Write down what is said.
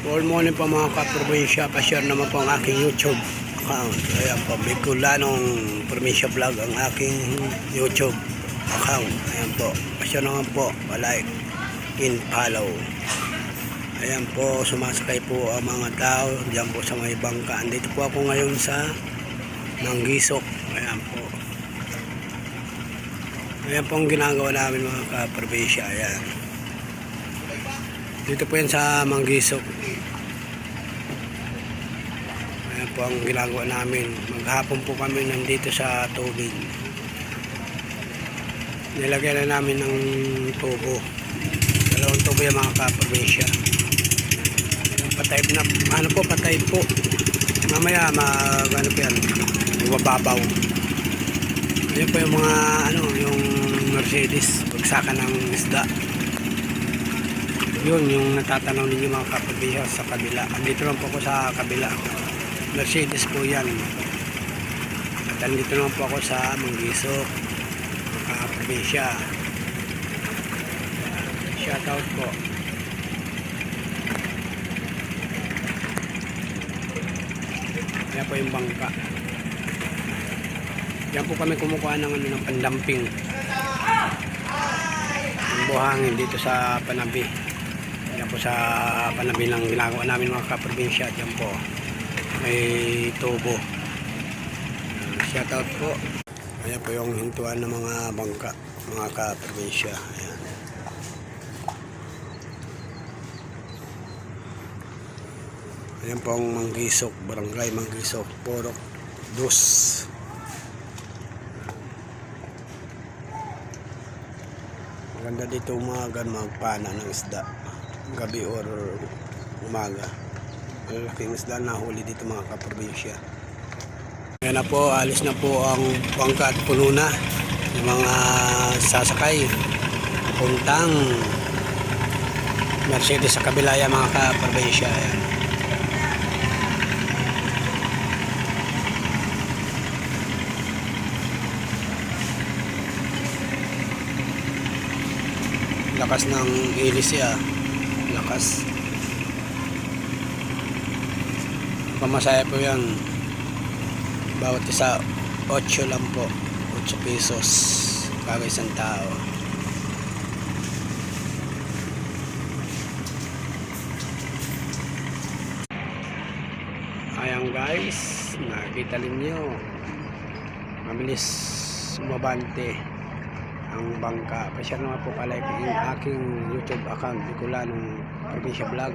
Good morning po mga ka-probinsya. Pa-share naman po ang aking YouTube account. Ayan po, Bicolanong Probinsya Vlog ang aking YouTube account. Ayan po, pa-share naman po, pa-like and follow. Ayan po, sumasakay po ang mga tao diyan po sa may bangka. Andito po ako ngayon sa Manggisok. Ayan po. Ayan po ang ginagawa namin mga ka-probinsya. Ayan. Dito po yan sa Manggisok. Ayan po ang ginagawa namin. Maghapon po kami nandito sa tubig. Nilagyan na namin ng tubo. Dalawang tubo yung mga kaprobinsya. Patay na, ano po, patay po. Mamaya ano po yan, mababaw. Ayan po yung mga yung Mercedes, bagsakan ng isda. Yun yung natatanaw ninyo mga kaprobinsya sa kabila. Andito lang po ako sa kabila. Mercedes po yan. At andito lang po ako sa Manggisok, kaprobinsya. Shout out po. Yan po yung bangka. Yan po kami kumukuha ng pandamping. Ang buhangin dito sa Panabi. Yan po sa Panabi ng ginagawa namin mga kaprobinsya. Yan po may tubo. Shout out po. Ayan po yung hintuan ng mga bangka, mga kaprobinsya. Ayan. Ayan po ang Manggisok, barangay Manggisok, Porok Dos. Maganda dito umaga magpana ng isda, gabi or umaga. Malaking isda na huli dito mga kaprobinsya. Ayan na po, alis na po ang bangka at puno na yung mga sasakay puntang Mercedes sa kabila yan mga kaprobinsya. Ayan. Lakas ng ilis siya, lakas. Pamasaya po yan, bawat isa 8 lang po, 8 pesos kada isang tao. Ayan guys, nakita ninyo mabilis umabante ang bangka. Pa-share naman po pala yung aking YouTube account, Bicolanong Probinsya Vlog.